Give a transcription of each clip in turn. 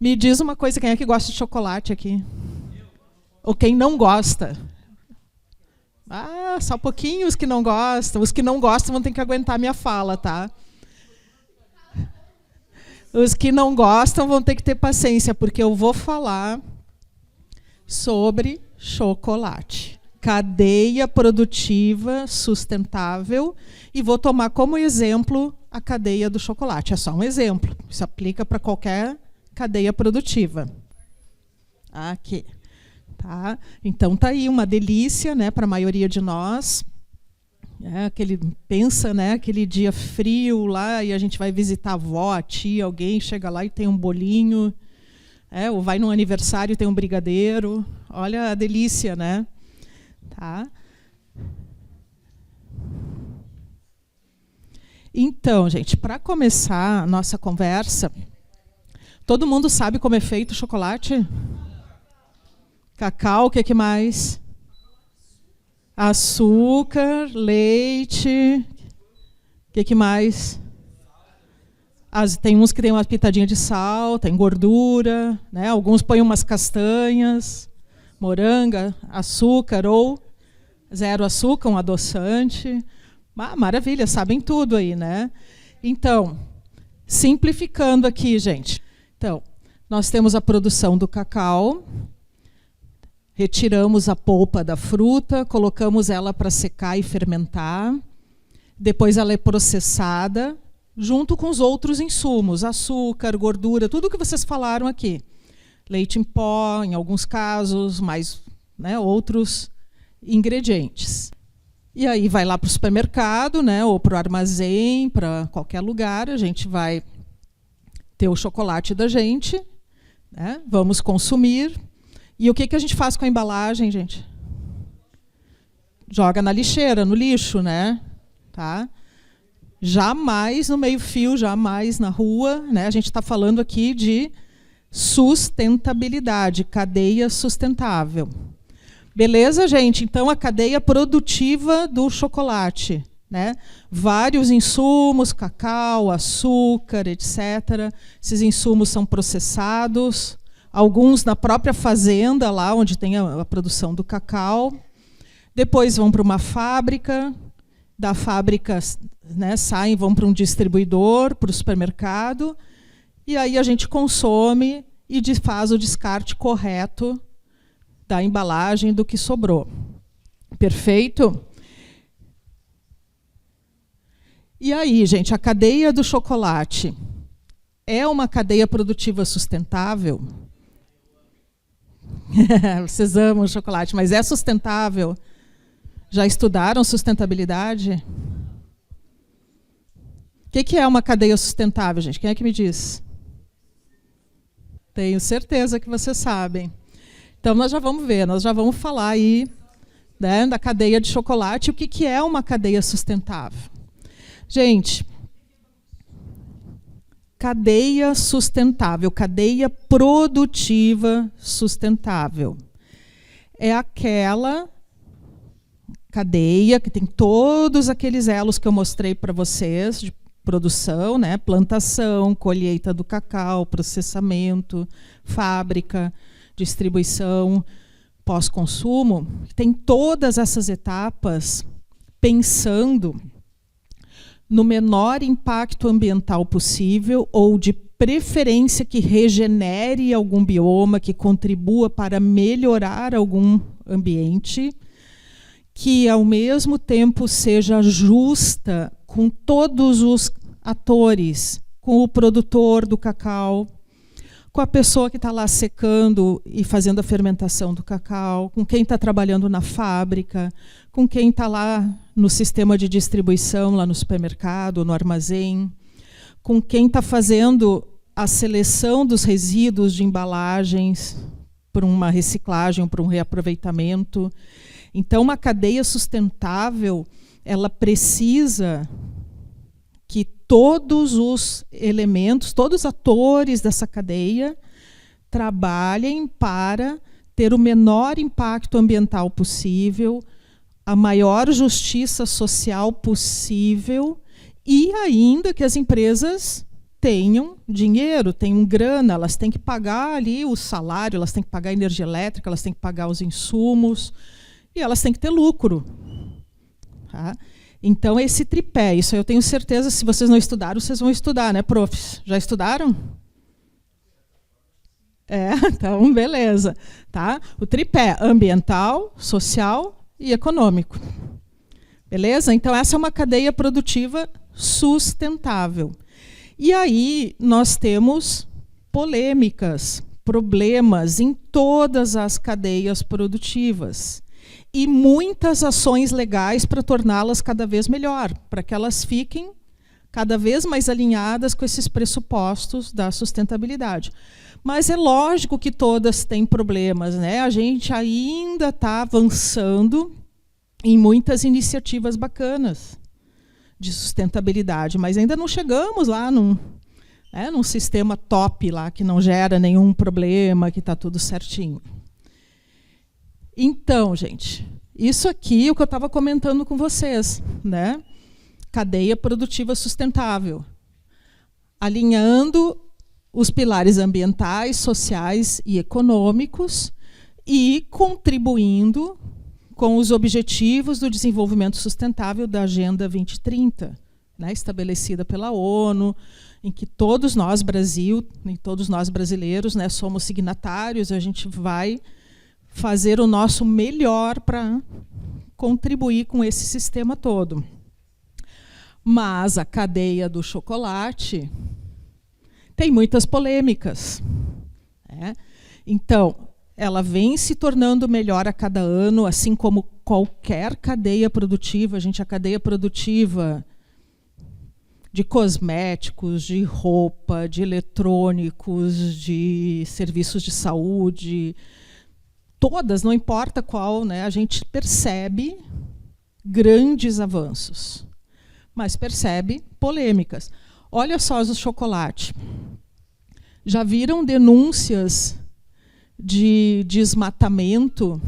Me diz uma coisa, quem é que gosta de chocolate aqui? Ou quem não gosta? Ah, só pouquinho os que não gostam. Os que não gostam vão ter que aguentar minha fala, tá? Os que não gostam vão ter que ter paciência, porque eu vou falar sobre chocolate. Cadeia produtiva sustentável, e vou tomar como exemplo a cadeia do chocolate. É só um exemplo. Isso aplica para qualquer cadeia produtiva. Aqui. Tá? Então tá aí uma delícia, né, para a maioria de nós. Pensa, né, aquele dia frio lá e a gente vai visitar a avó, a tia, alguém chega lá e tem um bolinho, ou vai num aniversário e tem um brigadeiro. Olha a delícia, né? Tá? Então, gente, para começar a nossa conversa, todo mundo sabe como é feito o chocolate? Cacau, o que mais? Açúcar, leite, o que mais? Tem uns que tem uma pitadinha de sal, tem gordura, né? Alguns põem umas castanhas, moranga, açúcar ou zero açúcar, um adoçante. Maravilha, sabem tudo aí, né? Então, simplificando aqui, gente. Então, nós temos a produção do cacau, retiramos a polpa da fruta, colocamos ela para secar e fermentar. Depois ela é processada, junto com os outros insumos, açúcar, gordura, tudo que vocês falaram aqui. Leite em pó, em alguns casos, mais, né, outros ingredientes. E aí vai lá para o supermercado, né, ou para o armazém, para qualquer lugar, a gente vai ter o chocolate da gente, né, vamos consumir. E o que a gente faz com a embalagem, gente? Joga na lixeira, no lixo, né? Tá? Jamais no meio-fio, jamais na rua, né? A gente está falando aqui de sustentabilidade, cadeia sustentável. Beleza, gente? Então, a cadeia produtiva do chocolate, né? Vários insumos, cacau, açúcar, etc. Esses insumos são processados, alguns na própria fazenda, lá onde tem a produção do cacau. Depois vão para uma fábrica, da fábrica, né, saem, vão para um distribuidor, para o supermercado, e aí a gente consome e faz o descarte correto da embalagem do que sobrou. Perfeito? E aí, gente, a cadeia do chocolate é uma cadeia produtiva sustentável? Vocês amam chocolate, mas é sustentável? Já estudaram sustentabilidade? O que é uma cadeia sustentável, gente? Quem é que me diz? Tenho certeza que vocês sabem. Então, nós já vamos ver, nós já vamos falar aí, né, da cadeia de chocolate. O que é uma cadeia sustentável? Gente, cadeia sustentável, cadeia produtiva sustentável. É aquela cadeia que tem todos aqueles elos que eu mostrei para vocês, de produção, né, plantação, colheita do cacau, processamento, fábrica, distribuição, pós-consumo. Tem todas essas etapas pensando no menor impacto ambiental possível, ou de preferência que regenere algum bioma, que contribua para melhorar algum ambiente, que ao mesmo tempo seja justa com todos os atores, com o produtor do cacau, com a pessoa que está lá secando e fazendo a fermentação do cacau, com quem está trabalhando na fábrica, com quem está lá no sistema de distribuição, lá no supermercado, no armazém, com quem está fazendo a seleção dos resíduos de embalagens para uma reciclagem, para um reaproveitamento. Então, uma cadeia sustentável, ela precisa que todos os elementos, todos os atores dessa cadeia trabalhem para ter o menor impacto ambiental possível, a maior justiça social possível, e ainda que as empresas tenham dinheiro, tenham grana, elas têm que pagar ali o salário, elas têm que pagar a energia elétrica, elas têm que pagar os insumos, e elas têm que ter lucro. Tá? Então, esse tripé, isso eu tenho certeza, se vocês não estudaram, vocês vão estudar, né, profs? Já estudaram? Então, beleza. Tá? O tripé ambiental, social e econômico. Beleza? Então, essa é uma cadeia produtiva sustentável. E aí, nós temos polêmicas, problemas em todas as cadeias produtivas. E muitas ações legais para torná-las cada vez melhor, para que elas fiquem cada vez mais alinhadas com esses pressupostos da sustentabilidade. Mas é lógico que todas têm problemas, né? A gente ainda está avançando em muitas iniciativas bacanas de sustentabilidade, mas ainda não chegamos lá num sistema top lá que não gera nenhum problema, que está tudo certinho. Então, gente, isso aqui é o que eu estava comentando com vocês, né? Cadeia produtiva sustentável, alinhando os pilares ambientais, sociais e econômicos e contribuindo com os objetivos do desenvolvimento sustentável da Agenda 2030, né, estabelecida pela ONU, em que todos nós, Brasil, e todos nós brasileiros, né, somos signatários, a gente vai fazer o nosso melhor para contribuir com esse sistema todo. Mas a cadeia do chocolate tem muitas polêmicas. Né? Então, ela vem se tornando melhor a cada ano, assim como qualquer cadeia produtiva. A cadeia produtiva de cosméticos, de roupa, de eletrônicos, de serviços de saúde, todas, não importa qual, né, a gente percebe grandes avanços, mas percebe polêmicas. Olha só o chocolate. Já viram denúncias de desmatamento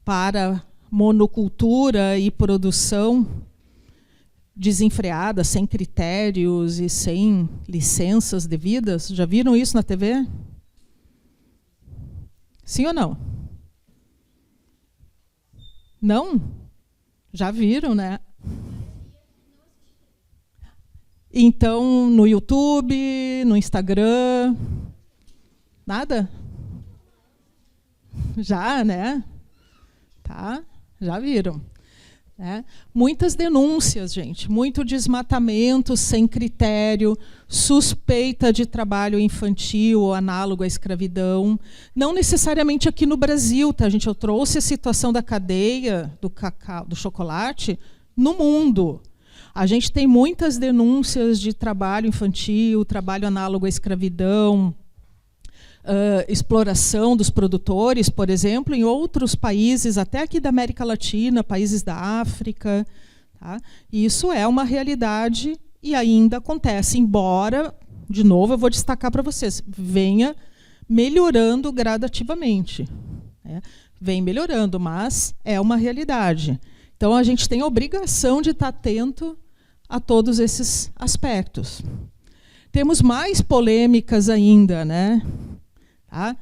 para monocultura e produção desenfreada, sem critérios e sem licenças devidas? Já viram isso na TV? Sim ou não? Não? Já viram, né? Então, no YouTube, no Instagram, nada? Já, né? Tá? Já viram. Né? Muitas denúncias, gente. Muito desmatamento sem critério, suspeita de trabalho infantil ou análogo à escravidão. Não necessariamente aqui no Brasil, tá, gente? Eu trouxe a situação da cadeia do cacau, do chocolate no mundo. A gente tem muitas denúncias de trabalho infantil, trabalho análogo à escravidão, exploração dos produtores, por exemplo, em outros países, até aqui da América Latina, países da África. Tá? E isso é uma realidade e ainda acontece, embora, de novo, eu vou destacar para vocês, venha melhorando gradativamente. Né? Vem melhorando, mas é uma realidade. Então, a gente tem a obrigação de estar atento a todos esses aspectos. Temos mais polêmicas ainda, né? Tá?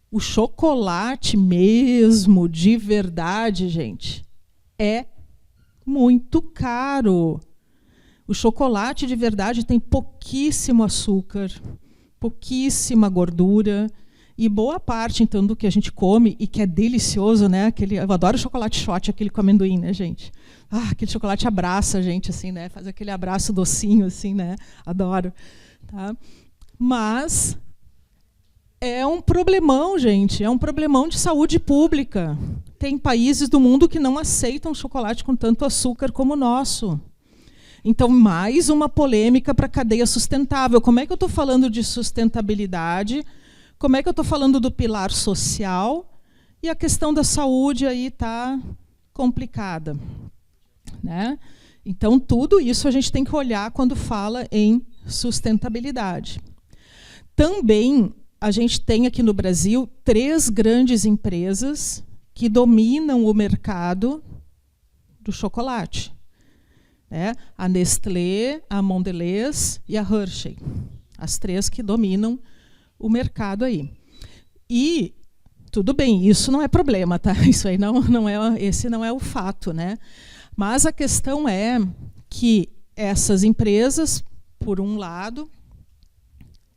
O chocolate mesmo, de verdade, gente, é muito caro. O chocolate de verdade tem pouquíssimo açúcar, pouquíssima gordura, e boa parte, então, do que a gente come, e que é delicioso, né? Eu adoro chocolate shot, aquele com amendoim, né, gente? Aquele chocolate abraça a gente, assim, né? Faz aquele abraço docinho, assim, né? Adoro. Tá? Mas é um problemão, gente. É um problemão de saúde pública. Tem países do mundo que não aceitam chocolate com tanto açúcar como o nosso. Então, mais uma polêmica para a cadeia sustentável. Como é que eu estou falando de sustentabilidade? Como é que eu estou falando do pilar social? E a questão da saúde aí está complicada. Né? Então, tudo isso a gente tem que olhar quando fala em sustentabilidade. Também, a gente tem aqui no Brasil 3 grandes empresas que dominam o mercado do chocolate. né? A Nestlé, a Mondelez e a Hershey. As 3 que dominam o mercado aí. E tudo bem, isso não é problema, tá? Isso aí esse não é o fato, né? Mas a questão é que essas empresas, por um lado,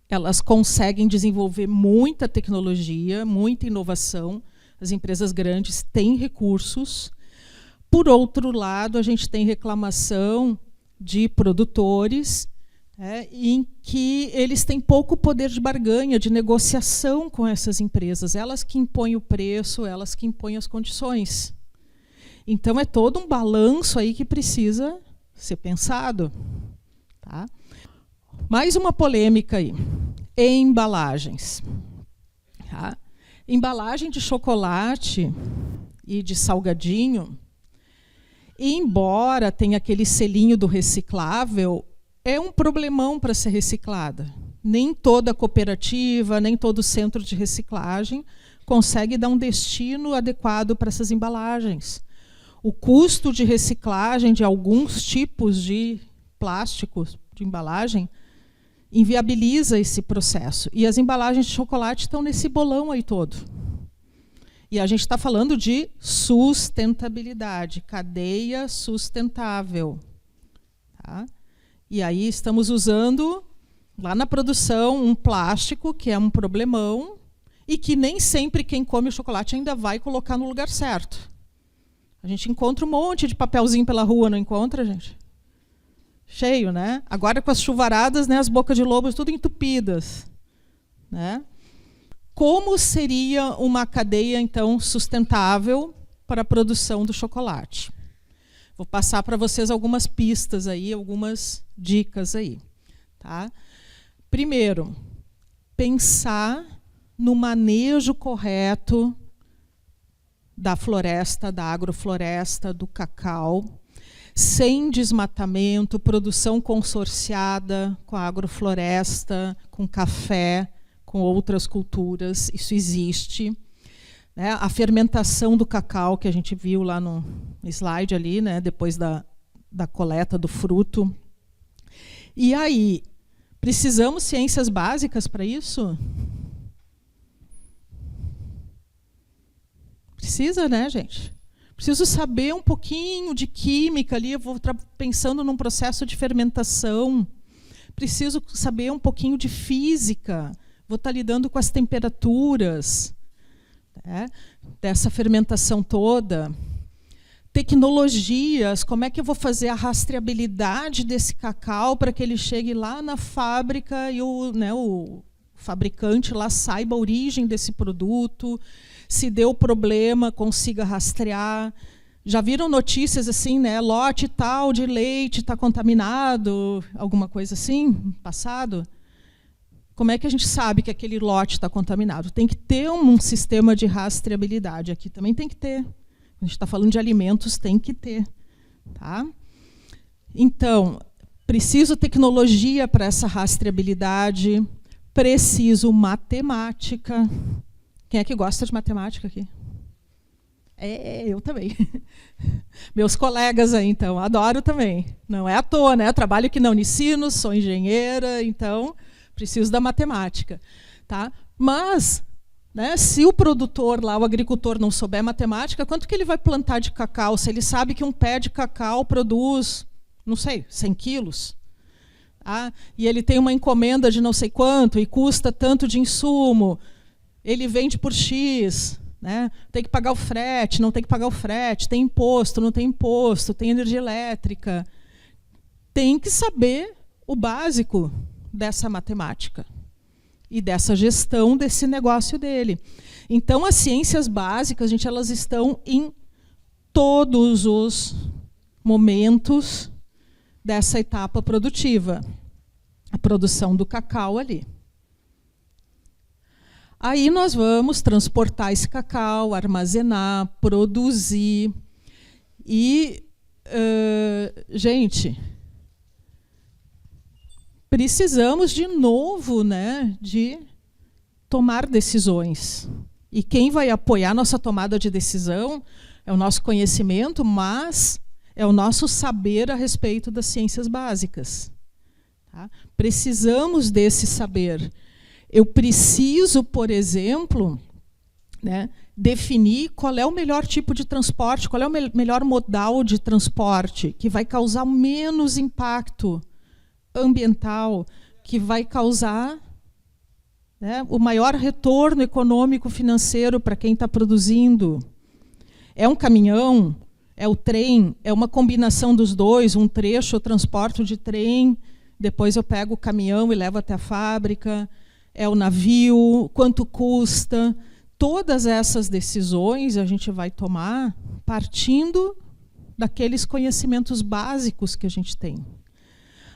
elas conseguem desenvolver muita tecnologia, muita inovação. As empresas grandes têm recursos. Por outro lado, a gente tem reclamação de produtores, em que eles têm pouco poder de barganha, de negociação com essas empresas. Elas que impõem o preço, elas que impõem as condições. Então, é todo um balanço aí que precisa ser pensado. Tá? Mais uma polêmica aí. Embalagens. Tá? Embalagem de chocolate e de salgadinho, embora tenha aquele selinho do reciclável, é um problemão para ser reciclada. Nem toda cooperativa, nem todo centro de reciclagem consegue dar um destino adequado para essas embalagens. O custo de reciclagem de alguns tipos de plásticos de embalagem inviabiliza esse processo. E as embalagens de chocolate estão nesse bolão aí todo. E a gente está falando de sustentabilidade, cadeia sustentável. Tá? E aí estamos usando, lá na produção, um plástico que é um problemão e que nem sempre quem come o chocolate ainda vai colocar no lugar certo. A gente encontra um monte de papelzinho pela rua, não encontra, gente? Cheio, né? Agora com as chuvaradas, né, as bocas de lobo tudo entupidas. Né? Como seria uma cadeia, então, sustentável para a produção do chocolate? Vou passar para vocês algumas pistas aí, algumas dicas aí. Tá? Primeiro, pensar no manejo correto da floresta, da agrofloresta, do cacau, sem desmatamento, produção consorciada com a agrofloresta, com café, com outras culturas, isso existe. Né? A fermentação do cacau, que a gente viu lá no slide ali, né? Depois da coleta do fruto. E aí, precisamos ciências básicas para isso? Precisa, né, gente? Preciso saber um pouquinho de química ali, eu vou pensando num processo de fermentação. Preciso saber um pouquinho de física. Vou estar lidando com as temperaturas, né, dessa fermentação toda. Tecnologias, como é que eu vou fazer a rastreabilidade desse cacau para que ele chegue lá na fábrica e o fabricante lá saiba a origem desse produto, se deu problema, consiga rastrear. Já viram notícias assim, né? Lote tal de leite está contaminado, alguma coisa assim, passado? Como é que a gente sabe que aquele lote está contaminado? Tem que ter um sistema de rastreabilidade. Aqui também tem que ter. A gente está falando de alimentos, tem que ter. Tá? Então, preciso tecnologia para essa rastreabilidade, preciso matemática. Quem é que gosta de matemática aqui? Eu também. Meus colegas aí, então, adoro também. Não é à toa, né? Eu trabalho aqui na Unicinos, sou engenheira, então preciso da matemática. Tá? Mas, né, se o produtor lá, o agricultor, não souber matemática, quanto que ele vai plantar de cacau? Se ele sabe que um pé de cacau produz, não sei, 100 quilos. Tá? E ele tem uma encomenda de não sei quanto e custa tanto de insumo. Ele vende por X, né? Tem que pagar o frete, não tem que pagar o frete, tem imposto, não tem imposto, tem energia elétrica. Tem que saber o básico dessa matemática e dessa gestão desse negócio dele. Então, as ciências básicas, gente, elas estão em todos os momentos dessa etapa produtiva. A produção do cacau ali. Aí nós vamos transportar esse cacau, armazenar, produzir. E, gente, precisamos de novo, né, de tomar decisões. E quem vai apoiar nossa tomada de decisão é o nosso conhecimento, mas é o nosso saber a respeito das ciências básicas. Tá? Precisamos desse saber. Eu preciso, por exemplo, né, definir qual é o melhor tipo de transporte, qual é o melhor modal de transporte, que vai causar menos impacto ambiental, que vai causar, né, o maior retorno econômico financeiro para quem está produzindo. É um caminhão? É o trem? É uma combinação dos dois? Um trecho eu transporto de trem, depois eu pego o caminhão e levo até a fábrica? É o navio? Quanto custa? Todas essas decisões a gente vai tomar partindo daqueles conhecimentos básicos que a gente tem.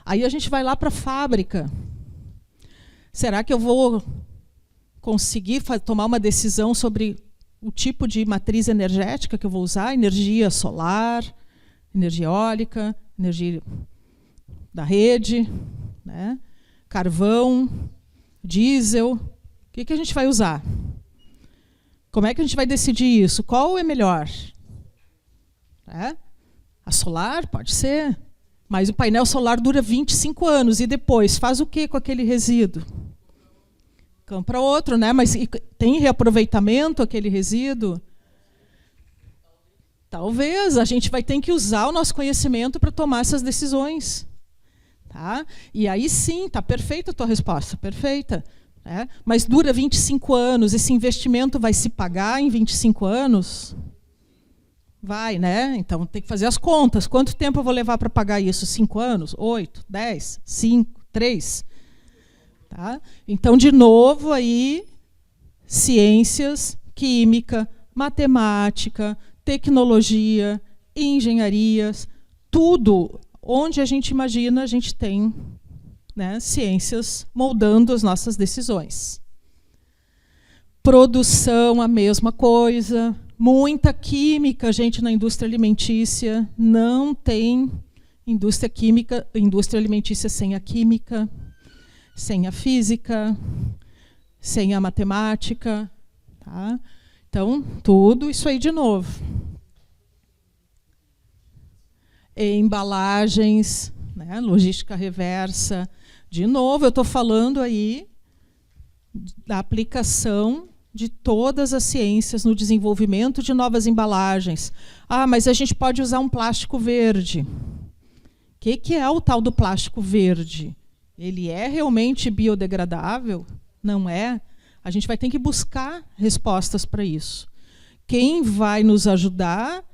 Aí a gente vai lá para a fábrica. Será que eu vou conseguir tomar uma decisão sobre o tipo de matriz energética que eu vou usar? Energia solar, energia eólica, energia da rede, né? Carvão, diesel. O que a gente vai usar? Como é que a gente vai decidir isso? Qual é melhor? A solar? Pode ser. Mas o painel solar dura 25 anos. E depois? Faz o que com aquele resíduo? Compra outro, né? Mas tem reaproveitamento aquele resíduo? Talvez. A gente vai ter que usar o nosso conhecimento para tomar essas decisões. Tá? E aí sim, está perfeita a tua resposta. Perfeita. Né? Mas dura 25 anos. Esse investimento vai se pagar em 25 anos? Vai, né? Então tem que fazer as contas. Quanto tempo eu vou levar para pagar isso? 5 anos? 8? 10? 5? 3? Tá? Então, de novo, aí, ciências, química, matemática, tecnologia, engenharias, tudo onde a gente imagina, a gente tem, né, ciências moldando as nossas decisões. Produção, a mesma coisa. Muita química, gente, na indústria alimentícia. Não tem indústria alimentícia sem a química, sem a física, sem a matemática. Tá? Então, tudo isso aí de novo. Embalagens, né, logística reversa. De novo, eu estou falando aí da aplicação de todas as ciências no desenvolvimento de novas embalagens. Ah, mas a gente pode usar um plástico verde. O que é o tal do plástico verde? Ele é realmente biodegradável? Não é? A gente vai ter que buscar respostas para isso. Quem vai nos ajudar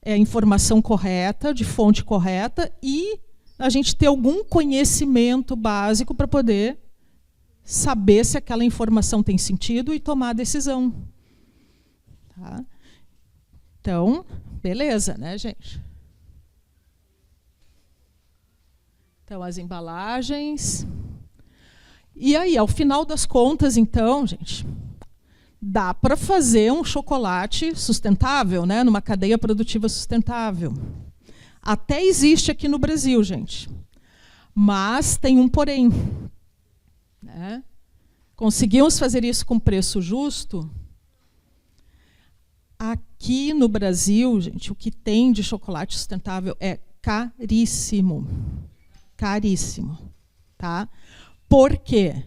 é a informação correta, de fonte correta, e a gente ter algum conhecimento básico para poder saber se aquela informação tem sentido e tomar a decisão. Tá? Então, beleza, né, gente? Então, as embalagens. E aí, ao final das contas, então, gente, dá para fazer um chocolate sustentável, né, numa cadeia produtiva sustentável. Até existe aqui no Brasil, gente. Mas tem um porém. Né? Conseguimos fazer isso com preço justo? Aqui no Brasil, gente, o que tem de chocolate sustentável é caríssimo. Caríssimo. Tá? Por quê?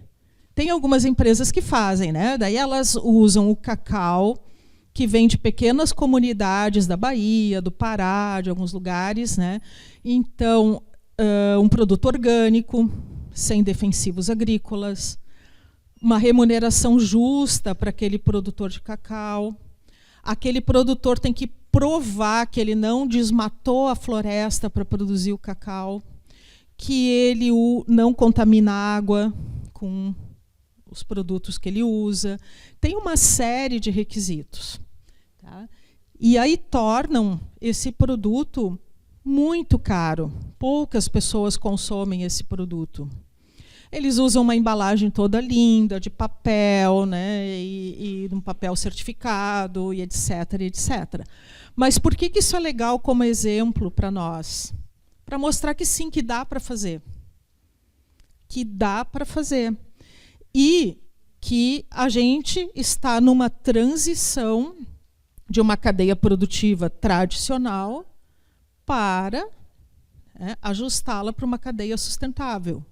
Tem algumas empresas que fazem, né? Daí elas usam o cacau que vem de pequenas comunidades da Bahia, do Pará, de alguns lugares, né? Então, um produto orgânico, sem defensivos agrícolas, uma remuneração justa para aquele produtor de cacau. Aquele produtor tem que provar que ele não desmatou a floresta para produzir o cacau, que ele não contamina a água com os produtos que ele usa. Tem uma série de requisitos. Tá? E aí tornam esse produto muito caro. Poucas pessoas consomem esse produto. Eles usam uma embalagem toda linda, de papel, né, e um papel certificado, e etc, etc. Mas por que isso é legal como exemplo para nós? Para mostrar que sim, que dá para fazer. Que dá para fazer. E que a gente está numa transição de uma cadeia produtiva tradicional para ajustá-la para uma cadeia sustentável.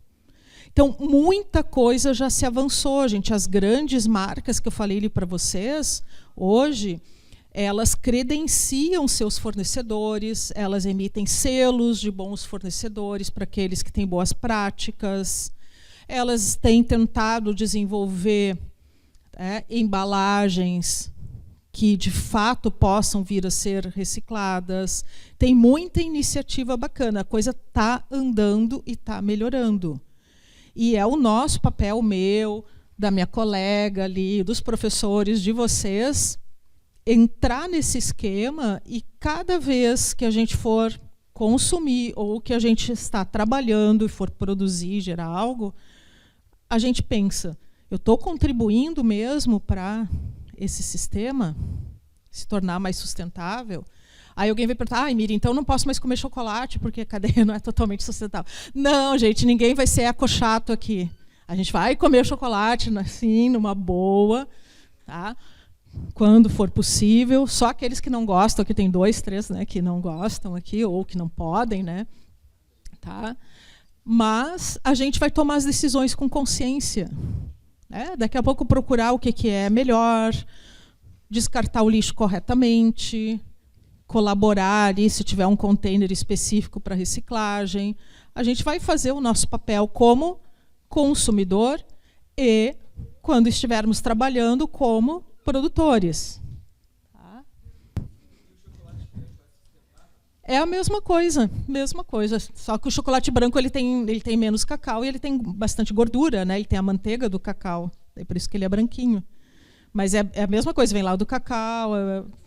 Então, muita coisa já se avançou, gente. As grandes marcas que eu falei ali para vocês, hoje, elas credenciam seus fornecedores, elas emitem selos de bons fornecedores para aqueles que têm boas práticas, elas têm tentado desenvolver embalagens que, de fato, possam vir a ser recicladas. Tem muita iniciativa bacana, a coisa está andando e está melhorando. E é o nosso papel, meu, da minha colega ali, dos professores, de vocês, entrar nesse esquema e cada vez que a gente for consumir ou que a gente está trabalhando e for produzir, gerar algo, a gente pensa, eu estou contribuindo mesmo para esse sistema se tornar mais sustentável? Aí alguém vai perguntar, Miriam, então não posso mais comer chocolate porque a cadeia não é totalmente sustentável. Não, gente, ninguém vai ser ecochato aqui. A gente vai comer chocolate, assim, numa boa, tá? Quando for possível. Só aqueles que não gostam, aqui tem 2, 3, né, que não gostam aqui, ou que não podem, né? Tá? Mas a gente vai tomar as decisões com consciência. Daqui a pouco procurar o que é melhor, descartar o lixo corretamente, colaborar ali, se tiver um container específico para reciclagem. A gente vai fazer o nosso papel como consumidor e, quando estivermos trabalhando, como produtores. Tá? É a mesma coisa, só que o chocolate branco ele tem menos cacau e ele tem bastante gordura, né? Ele tem a manteiga do cacau, é por isso que ele é branquinho. Mas é a mesma coisa, vem lá do cacau,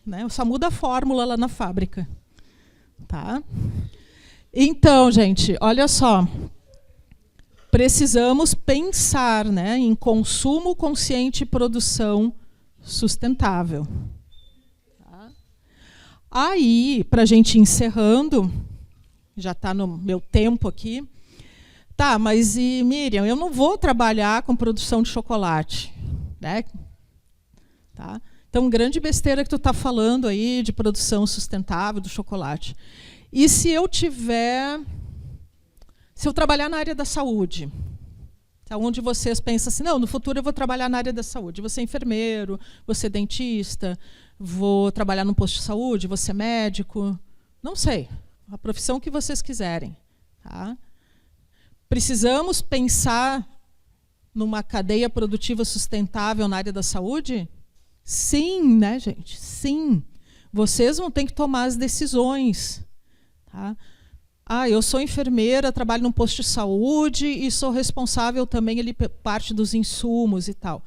né? Só muda a fórmula lá na fábrica. Tá? Então, gente, olha só. Precisamos pensar, né, em consumo consciente e produção sustentável. Tá? Aí, para a gente ir encerrando, já está no meu tempo aqui. Tá, mas Miriam, eu não vou trabalhar com produção de chocolate, né? Tá? Então, grande besteira que tu está falando aí de produção sustentável do chocolate. E se eu trabalhar na área da saúde, onde vocês pensam assim, não, no futuro eu vou trabalhar na área da saúde, vou ser enfermeiro, vou ser dentista, vou trabalhar num posto de saúde, vou ser médico, não sei, a profissão que vocês quiserem. Tá? Precisamos pensar numa cadeia produtiva sustentável na área da saúde? Sim, né, gente? Sim. Vocês vão ter que tomar as decisões. Tá? Eu sou enfermeira, trabalho num posto de saúde e sou responsável também ali por parte dos insumos e tal.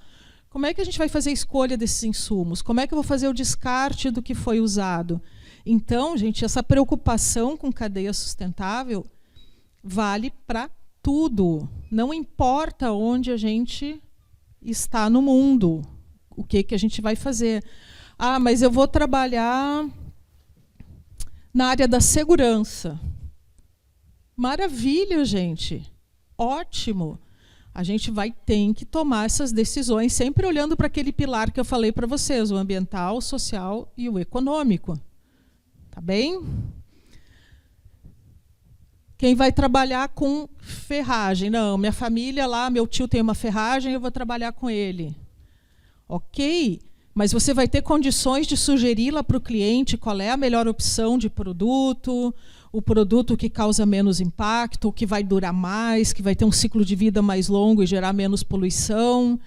Como é que a gente vai fazer a escolha desses insumos? Como é que eu vou fazer o descarte do que foi usado? Então, gente, essa preocupação com cadeia sustentável vale para tudo. Não importa onde a gente está no mundo. O que a gente vai fazer? Mas eu vou trabalhar na área da segurança. Maravilha, gente. Ótimo. A gente vai ter que tomar essas decisões sempre olhando para aquele pilar que eu falei para vocês, o ambiental, o social e o econômico. Tá bem? Quem vai trabalhar com ferragem? Não, minha família lá, meu tio tem uma ferragem, eu vou trabalhar com ele. Ok, mas você vai ter condições de sugerir lá para o cliente qual é a melhor opção de produto, o produto que causa menos impacto, que vai durar mais, que vai ter um ciclo de vida mais longo e gerar menos poluição.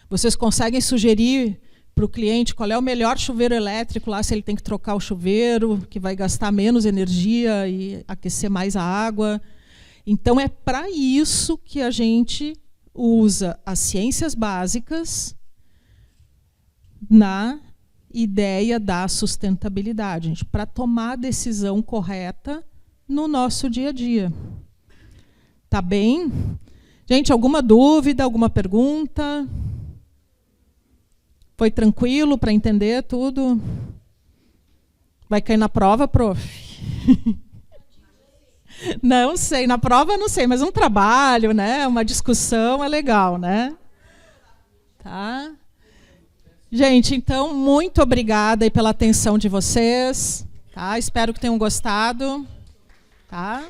Vocês conseguem sugerir para o cliente qual é o melhor chuveiro elétrico, lá se ele tem que trocar o chuveiro, que vai gastar menos energia e aquecer mais a água. Então, é para isso que a gente usa as ciências básicas na ideia da sustentabilidade, para tomar a decisão correta no nosso dia a dia. Tá bem? Gente, alguma dúvida, alguma pergunta? Foi tranquilo para entender tudo? Vai cair na prova, prof? Não sei, na prova não sei, mas um trabalho, né? Uma discussão é legal, né? Tá? Gente, então, muito obrigada aí pela atenção de vocês. Tá? Espero que tenham gostado. tá?